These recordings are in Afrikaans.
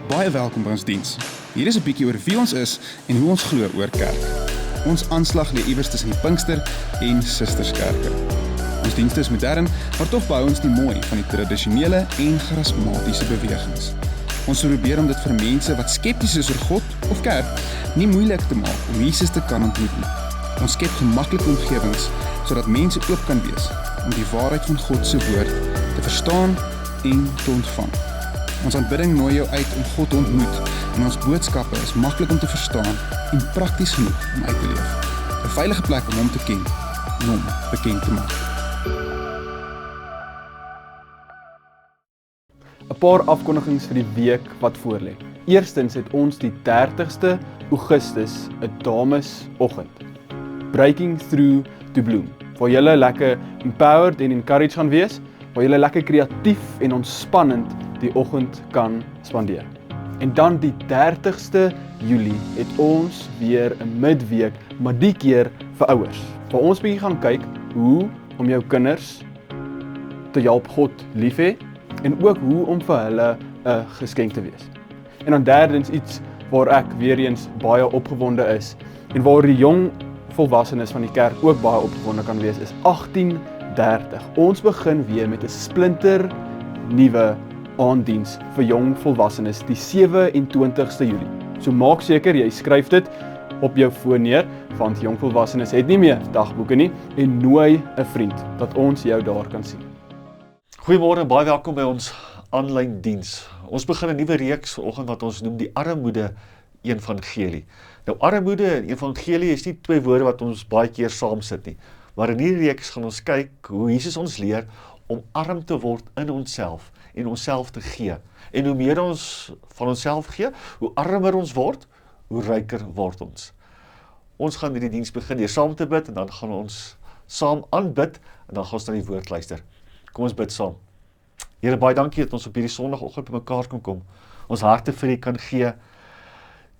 Baie welkom by ons diens. Hier is 'n bietjie oor wie ons is en hoe ons glo oor kerk. Ons aanslag lê iewers tussen die Pinkster en Susterskerke. Ons dienste is modern, maar tog behou ons die mooi van die tradisionele en charismatiese bewegings. Ons probeer om dit vir mense wat skepties is oor God of kerk nie moeilik te maak om Jesus te kan ontmoet nie. Ons skep gemaklike omgewings sodat mense oop kan wees om die waarheid van God se woord te verstaan en te ontvang. Ons aanbidding nooi jou uit om God te ontmoet en ons boodskappe is maklik om te verstaan en prakties genoeg om uit te leef. 'n Veilige plek om hom te ken en hom bekend te maak. 'n Paar afkondigings vir die week wat voorlê. Eerstens het ons die 30ste Augustus 'n damesoggend. Breaking Through to Bloom. Waar julle lekker empowered en encouraged gaan wees, waar julle lekker kreatief en ontspannend die oggend kan spandeer. En dan die 30ste Julie het ons weer 'n midweek, maar die keer vir ouers. Waar ons bietjie gaan kyk hoe om jou kinders te help God lief hê en ook hoe om vir hulle 'n geskenk te wees. En dan derdens iets waar ek weer eens baie opgewonde is en waar die jong volwassenes van die kerk ook baie opgewonde kan wees is 18:30. Ons begin weer met 'n splinter nuwe aanddiens vir jong volwassenes die 27ste Julie. So maak seker jy skryf dit op jou foon neer, want jong volwassenes het nie meer dagboeke nie en nooi 'n vriend dat ons jou daar kan sien. Goeiemôre en baie welkom by ons aanlyn diens. Ons begin 'n nuwe reeks vanoggend wat ons noem die armoede evangelie. Nou armoede en evangelie is nie twee woorde wat ons baie keer saam sit nie, maar in hierdie reeks gaan ons kyk hoe Jesus ons leer om arm te word in onsself en onsself te gee. En hoe meer ons van onsself gee, hoe armer ons word, hoe ryker word ons. Ons gaan hierdie diens begin deur saam te bid en dan gaan ons saam aanbid en dan gaan ons na die woord luister. Kom ons bid saam. Here, baie dankie dat ons op hierdie Sondagoggend by mekaar kan kom. Ons harte vir U kan gee.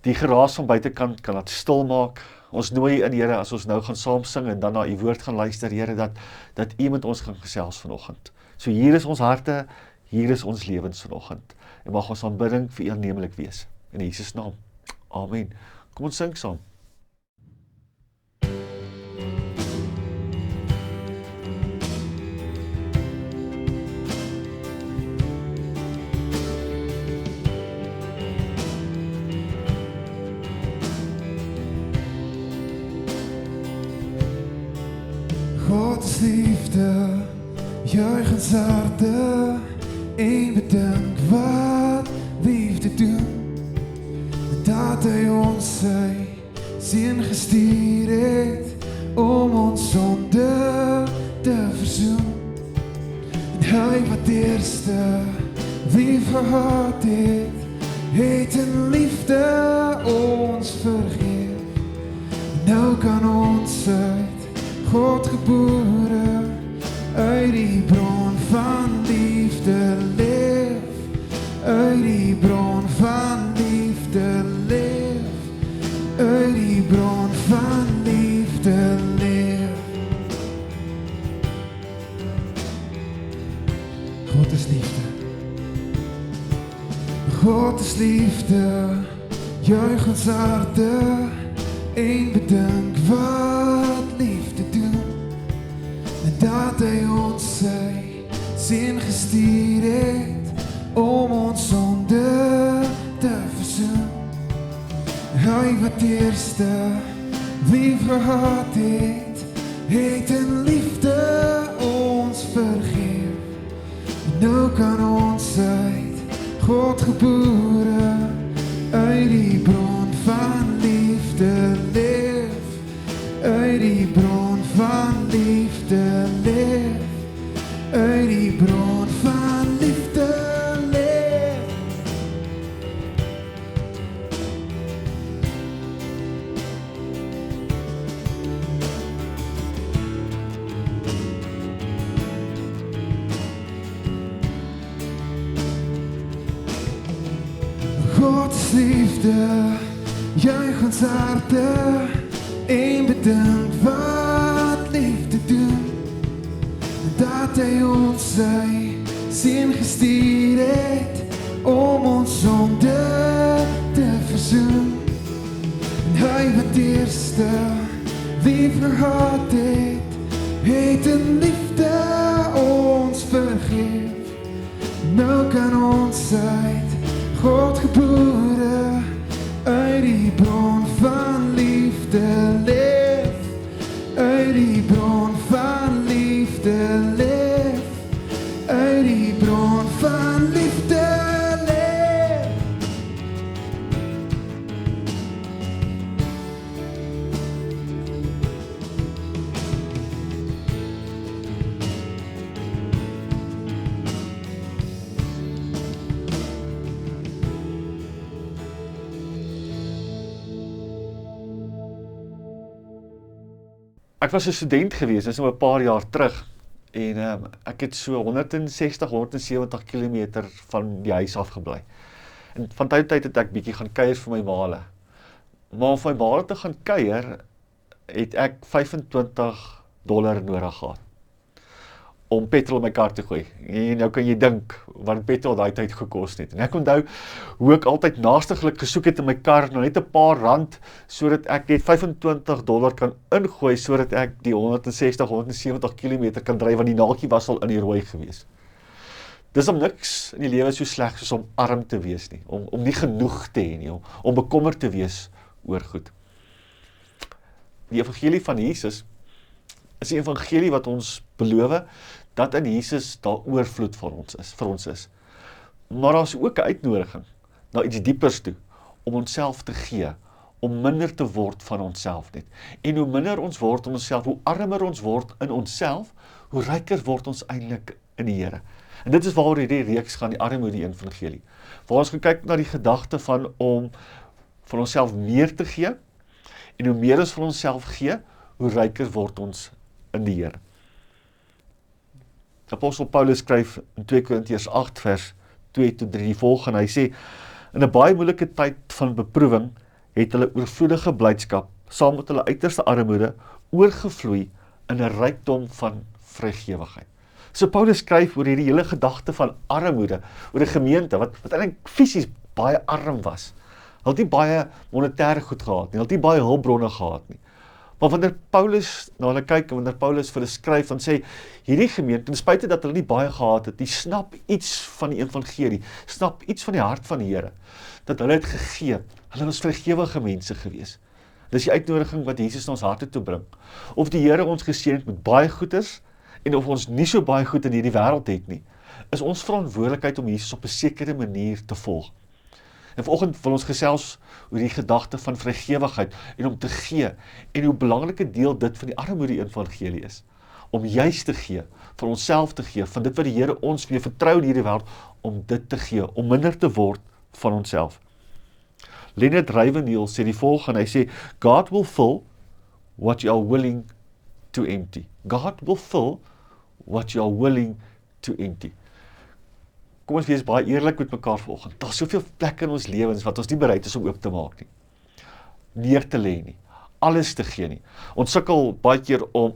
Die geraas van buitekant kan laat stil maak. Ons nooi U in, Here, as ons nou gaan saam sing en dan na U woord gaan luister, Here, dat U met ons gaan gesels vanoggend. So hier is ons harte, hier is ons lewens vanoggend. En mag ons aanbidding vir U aanneemlik wees. In Jesus naam. Amen. Kom ons sing saam. God is liefde, juich ons harte, en bedank wat liefde doen. Dat hy ons sy seun gestuur het, om ons sonde te versoen. En hy wat eerste lief gehad het in liefde ons vergeef. Nou kan ons uit God gebore, uit die bron van liefde leef, uit die bron van liefde leef, uit die bron van liefde leef. God is liefde. God is liefde, juich ons harte, en bedank wat liefde doen. En dat hy ons sy seun gestuur het, om ons sonde te versoen. Hy wat eerste lief gehad het in liefde ons vergeef. Nou kan ons uit God gebore, uit die bron van liefde leef, uit die bron van liefde leef, uit die bron van liefde leef. God is liefde, juich ons harte, en bedank wat liefde doen. Dat hy ons sy seun gestuur het, om ons sonde eerste lief gehad het in liefde ons vergeef. Nou kan ons uit God gebore, uit die bron van liefde leef, uit die bron van liefde leef, uit die bron van liefde leef. Ek was 'n student gewees, dis nou 'n paar jaar terug, en ek het so 160-170 km van die huis af gebly. En van tyd tot tyd het ek bietjie gaan kuier vir my maale. Maar om vir my maale te gaan kuier, het ek $25 nodig gehad om petrol in my kar te gooi. En nou kan jy dink wat petrol daai tyd gekos het. En ek onthou hoe ek altyd naastiglik gesoek het in my kar, nou net 'n paar rand, sodat ek net $25 kan ingooi, sodat ek die 160-170 km kan dryf, want die naaltjie was al in die rooi gewees. Dis om niks in die lewe so sleg soos om arm te wees nie, om nie genoeg te hê nie, om bekommerd te wees oor goed. Die evangelie van Jesus is die evangelie wat ons beloof dat in Jesus daar oorvloed vir ons is. Maar daar is ook 'n uitnodiging na iets diepers toe, om onsself te gee, om minder te word van onsself net. En hoe minder ons word in onsself, hoe armer ons word in onsself, hoe ryker word ons eintlik in die Here. En dit is waaroor hierdie reeks gaan, die armoede evangelie. Waar ons gaan kyk na die gedagte van om van onsself meer te gee, en hoe meer ons van onsself gee, hoe ryker word ons in die Here. Apostel Paulus skryf in 2 Korintiërs 8 vers 2-3 die volgende. Hy sê, in 'n baie moeilike tyd van beproewing het hulle oorvloedige blydskap saam met hulle uiterste armoede oorgevloei in 'n rykdom van vrygewigheid. So Paulus skryf oor hierdie hele gedagte van armoede, oor 'n gemeente wat eintlik fisies baie arm was. Hulle het nie baie monetêre goed gehad nie, hulle het nie baie hulpbronne gehad nie. Maar wanneer Paulus na hulle kyk en wanneer Paulus vir hulle skryf, dan sê hierdie gemeente, ten spyte dat hulle nie baie gehad het, die snap iets van die evangelie, snap iets van die hart van die Here, dat hulle het gegee, hulle was vrygewige mense gewees. Dis die uitnodiging wat Jesus na ons harte toe bring. Of die Here ons geseën het met baie goeders, en of ons nie so baie goed in hierdie wêreld het nie, is ons verantwoordelikheid om Jesus op 'n sekere manier te volg. En vanoggend wil ons gesels oor die gedagte van vrygewigheid en om te gee, en hoe belangrike deel dit van die armoede evangelie is, om juis te gee, vir onsself te gee, van dit wat die Here ons mee vertrou in hierdie wêreld, om dit te gee, om minder te word van onsself. Leonard Ravenhill sê die volgende, hy sê, God will fill what you are willing to empty. God will fill what you are willing to empty. Kom ons wees baie eerlik met mekaar vanoggend. Daar is soveel plekke in ons lewens wat ons nie bereid is om oop te maak nie. Neer te lê nie. Alles te gee nie. Ons sukkel baie keer om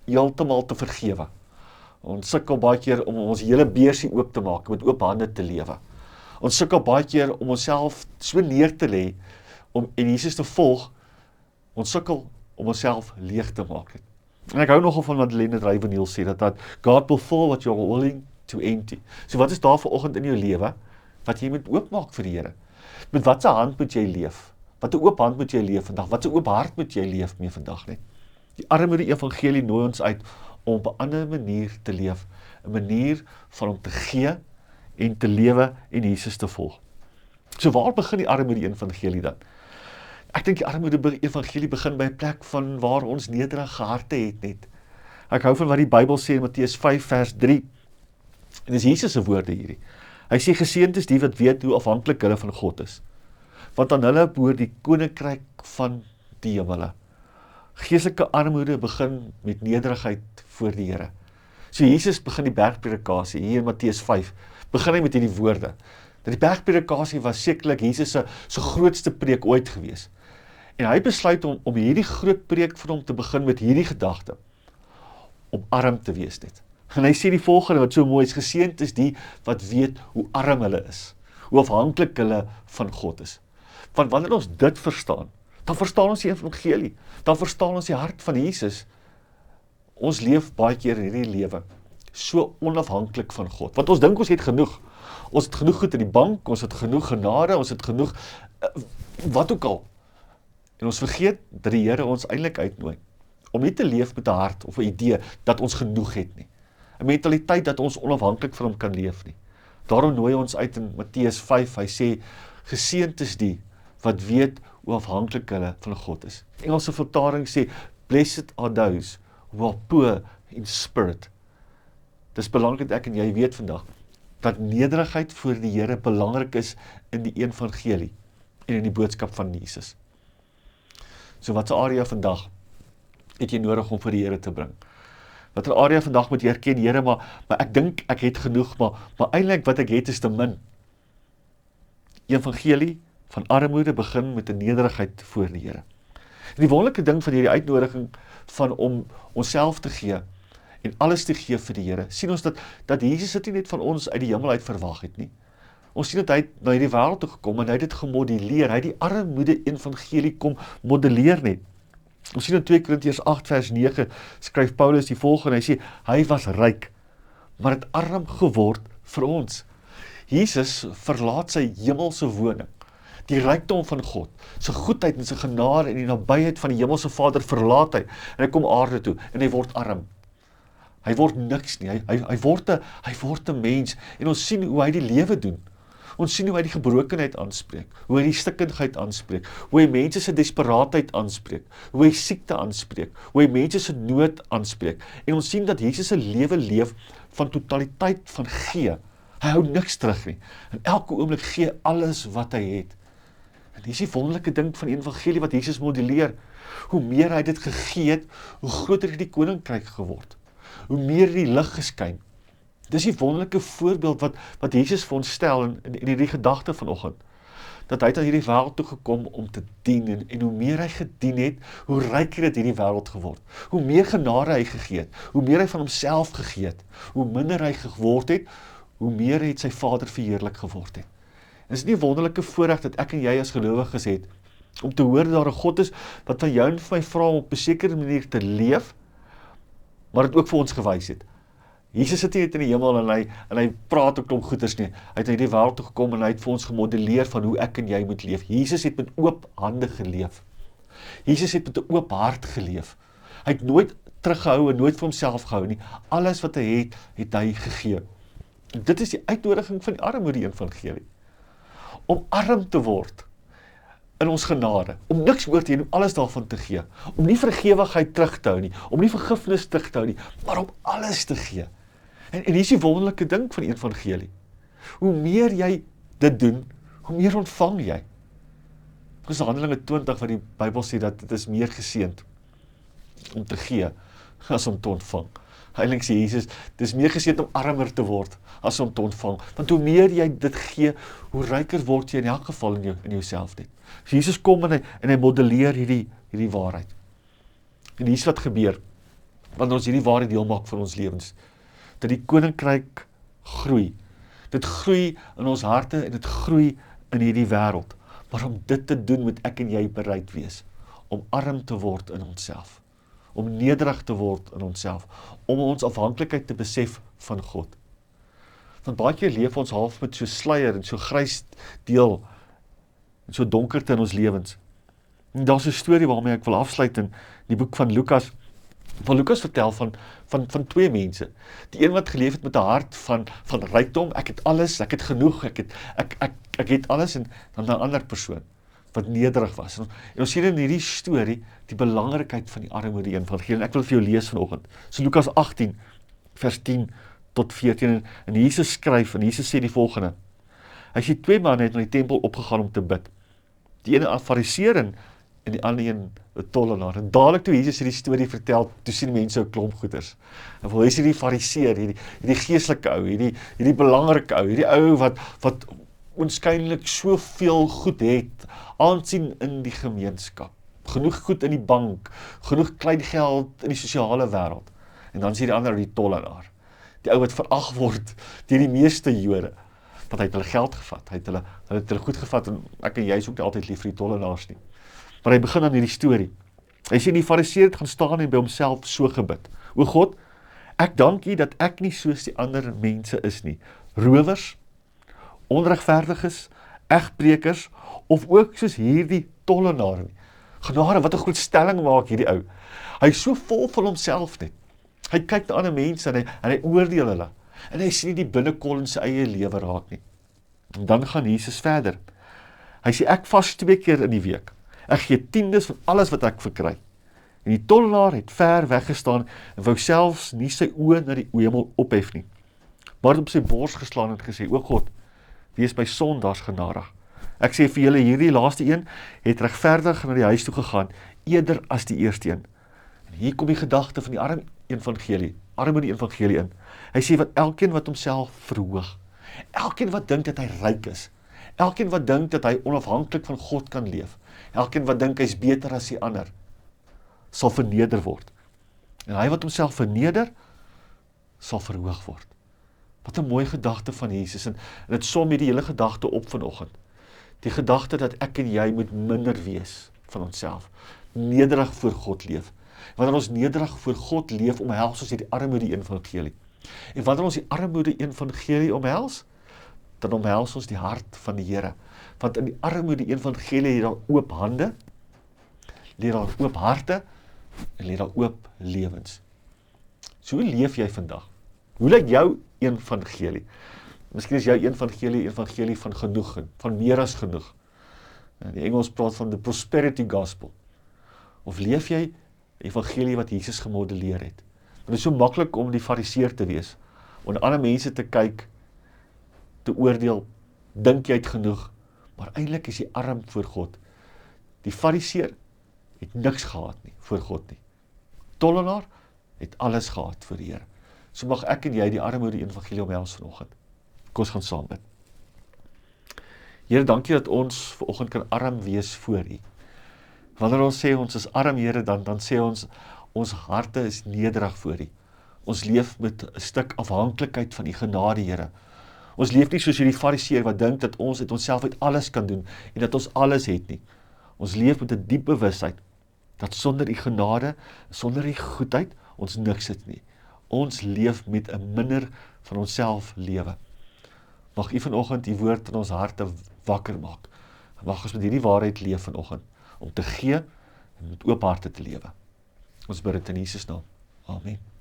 heeltemal te vergewe. Ons sukkel baie keer om ons hele beursie oop te maak, met oop hande te lewe. Ons sukkel baie keer om onsself so neer te lê om en Jesus te volg. Ons sukkel om onsself leeg te maak. En ek hou nogal van wat Leonard Ravenhill sê, dat God will fill what you're willing to empty. So wat is daar vanoggend in jou lewe wat jy moet oopmaak vir die Here? Met watse hand moet jy leef? Watter oop hand moet jy leef vandag? Watter oop hart moet jy leef mee vandag net? Die armoede evangelie nooi ons uit om op 'n ander manier te leef, 'n manier van om te gee en te lewe en Jesus te volg. So waar begin die armoede evangelie dan? Ek dink die armoede evangelie begin by 'n plek van waar ons nederige harte het net. Ek hou van wat die Bybel sê in Matteus 5 vers 3. En dis Jesus se woorde hierdie. Hy sê geseënd is die wat weet hoe afhanklik hulle van God is. Want aan hulle behoort die koninkryk van die hemele. Geestelike armoede begin met nederigheid voor die Here. So Jesus begin die bergpredikasie hier in Matteus 5. Begin hy met hierdie woorde. Dat die bergpredikasie was sekerlik Jesus se grootste preek ooit gewees. En hy besluit om hierdie groot preek vir hom te begin met hierdie gedagte. Om arm te wees net. En hy sê die volgende wat so mooi is, geseënd is die wat weet hoe arm hulle is, hoe afhanklik hulle van God is. Want wanneer ons dit verstaan, dan verstaan ons die evangelie, dan verstaan ons die hart van Jesus. Ons leef baie keer in hierdie lewe so onafhanklik van God, want ons dink ons het genoeg. Ons het genoeg goed in die bank, ons het genoeg genade, ons het genoeg, wat ook al. En ons vergeet dat die Here ons eintlik uitnooi, om nie te leef met 'n hart of 'n idee dat ons genoeg het nie. 'n Mentaliteit dat ons onafhanklik van hom kan leef nie. Daarom nooi ons uit in Matteus 5, hy sê, geseënd is die wat weet hoe afhanklik hulle van God is. Engelse vertaling sê, blessed are those who are poor in spirit. Dis belangrik dat ek en jy weet vandag, dat nederigheid voor die Here belangrik is in die evangelie en in die boodskap van Jesus. So wat 'n area vandag het jy nodig om vir die Here te bring? Wat 'n area vandag moet jy erken, Here, maar ek dink ek het genoeg, maar eintlik wat ek het is te min. Evangelie van armoede begin met 'n nederigheid voor die Here. En die wonderlike ding van hierdie uitnodiging van om onsself te gee en alles te gee vir die Here, sien ons dat Jesus dit nie net van ons uit die hemel uit verwag het nie. Ons sien dat hy na hierdie wêreld toe gekom en hy het dit gemodelleer, hy het die armoede evangelie kom modelleer net. Ons sien in 2 Korintiërs 8 vers 9 skryf Paulus die volgende, hy sê, hy was ryk, maar het arm geword vir ons. Jesus verlaat sy hemelse woning, die rykdom van God, sy goedheid en sy genade en die nabyheid van die hemelse Vader verlaat hy, en hy kom aarde toe, en hy word arm. Hy word niks nie, hy word 'n mens, en ons sien hoe hy die lewe doen. Ons sien hoe hy die gebrokenheid aanspreek, hoe hy die stikkindheid aanspreek, hoe hy mense se desperaatheid aanspreek, hoe hy siekte aanspreek, hoe hy mense se nood aanspreek. En ons sien dat Jesus 'n lewe leef van totaliteit van gee. Hy hou niks terug nie. En elke oomblik gee alles wat hy het. En dis die wonderlike ding van die evangelie wat Jesus modelleer. Hoe meer hy dit gegee het, hoe groter het die koninkryk geword. Hoe meer die lig geskyn. Dis die wonderlike voorbeeld wat Jesus vir ons stel in hierdie gedagte vanoggend. Dat hy het aan hierdie wêreld toe gekom om te dien en hoe meer hy gedien het, hoe ryker het hierdie wêreld geword. Hoe meer genade hy gegee het, hoe meer hy van homself gegee het, hoe minder hy geword het, hoe meer het sy Vader verheerlik geword het. En is nie 'n wonderlike voorreg dat ek en jy as gelowiges het om te hoor dat daar 'n God is wat van jou en vir my vra om op 'n sekere manier te leef, maar dit ook vir ons gewys het. Jesus sit nie net in die hemel en hy praat 'n klomp goeters nie. Hy het in hierdie wêreld toe gekom en hy het vir ons gemodelleer van hoe ek en jy moet leef. Jesus het met oop hande geleef. Jesus het met 'n oop hart geleef. Hy het nooit teruggehou en nooit vir homself gehou nie. Alles wat hy het hy gegee. En dit is die uitnodiging van die armoede evangelie. Om arm te word in ons genade, om niks oor te hê, om alles daarvan te gee, om nie vergewigheid terug te hou nie, om nie vergifnis terug te hou nie, maar om alles te gee. En hier is die wonderlike ding van die evangelie. Hoe meer jy dit doen, hoe meer ontvang jy. Dis Handelinge 20 wat die Bybel sê dat dit is meer geseënd om te gee as om te ontvang. Heilig sê Jesus, dis meer geseënd om armer te word as om te ontvang. Want hoe meer jy dit gee, hoe ryker word jy in elk geval in jouself net. So Jesus kom en hy modelleer hierdie waarheid. En hier is wat gebeur, wanneer ons hierdie waarheid deel maak van ons lewens. Dat die koninkryk groei. Dit groei in ons harte en dit groei in hierdie wêreld. Maar om dit te doen moet ek en jy bereid wees. Om arm te word in onsself. Om nederig te word in onsself. Om ons afhanklikheid te besef van God. Want baie keer leef ons half met so sluier en so grys deel en so donkerte in ons lewens. En daar is 'n storie waarmee ek wil afsluit in die boek van Lukas. Van Lukas vertel van twee mense. Die een wat geleef het met 'n hart van rykdom, ek het alles, ek het genoeg, ek het alles, en dan 'n ander persoon wat nederig was. En ons sien in hierdie storie die belangrikheid van die armoede evangelie. En ek wil vir jou lees vanoggend. So Lukas 18 vers 10 tot 14 en Jesus skryf en Jesus sê die volgende. Hy sê 2 manne het na die tempel opgegaan om te bid. Die ene 'n fariseer en die ander een 'n tollenaar. En dadelik toe Jesus hierdie storie vertel, toe sien mense 'n klomp goeters. En vir hierdie fariseer, hierdie geestelike ou, hierdie belangrike ou, hierdie ou wat onskynlik soveel goed het, aansien in die gemeenskap. Genoeg goed in die bank, genoeg kleingeld in die sosiale wêreld. En dan sien die ander die tollenaar. Die ou wat verag word deur die meeste Jode. Want hy het hulle geld gevat, hy het hulle goed gevat, en ek en jy is ook nie altyd lief vir die tollenaars nie. Maar hy begin aan hierdie storie. Hy sê die Fariseer het gaan staan en by homself so gebid. O God, ek dank U dat ek nie soos die ander mense is nie. Rowers, onregverdiges, egbrekers, of ook soos hierdie tollenaar nie. Genade, wat 'n groot stelling maak hierdie ou. Hy is so vol van homself net. Hy kyk na ander mense en hy oordeel hulle. En hy sien nie die binnekol in sy eie lewe raak nie. En dan gaan Jesus verder. Hy sê, ek vas 2 keer in die week. Ek gee 10des van alles wat ek verkry. En die tollenaar het ver weggestaan en wou selfs nie sy oë na die hemel ophef nie. Maar het op sy bors geslaan en gesê, o God, wees my sondaars genadig. Ek sê vir julle, hierdie laaste een het regverdig na die huis toe gegaan, eerder as die eerste een. En hier kom die gedagte van die armoede evangelie in. Hy sê wat elkeen wat homself verhoog, elkeen wat dink dat hy ryk is, elkeen wat dink dat hy onafhanklik van God kan leef, elkeen wat dink hy is beter as die ander, sal verneder word. En hy wat homself verneder, sal verhoog word. Wat 'n mooi gedagte van Jesus, en dit som hier die hele gedagte op vanoggend. Die gedagte dat ek en jy moet minder wees van onsself, nederig voor God leef. Wanneer ons nederig voor God leef, omhels ons hierdie armoede evangelie. En wanneer ons die armoede evangelie omhels, dan omhels ons die hart van die Here. Want in die armoede evangelie lê daar oop hande, lê daar oop harte, en lê daar oop lewens. So hoe leef jy vandag? Hoe lyk jou evangelie? Miskien is jou evangelie van genoeg, van meer as genoeg. Die Engels praat van the prosperity gospel. Of leef jy evangelie wat Jesus gemodelleer het? Want dit is so maklik om die Fariseer te wees, om na ander mense te kyk, te oordeel, dink jy het genoeg, maar eintlik is jy arm voor God. Die Fariseer het niks gehad nie, voor God nie. Tollenaar het alles gehad vir die Here. So mag ek en jy die armoede evangelie omhels vanoggend. Kom ons gaan saam bid. Here, dankie dat ons vanoggend kan arm wees voor U. Wanneer ons sê ons is arm, Here, dan sê ons harte is nederig voor U. Ons leef met 'n stuk afhanklikheid van U genade, Here. Ons leef nie soos hierdie Fariseer wat dink dat ons uit onsself uit alles kan doen en dat ons alles het nie. Ons leef met 'n diep bewustheid dat sonder U genade, sonder U goedheid, ons niks het nie. Ons leef met 'n minder van onsself lewe. Mag U vanoggend U woord in ons harte wakker maak. Mag ons met hierdie waarheid leef vanoggend, om te gee en met oop harte te lewe. Ons bid dit in Jesus naam. Amen.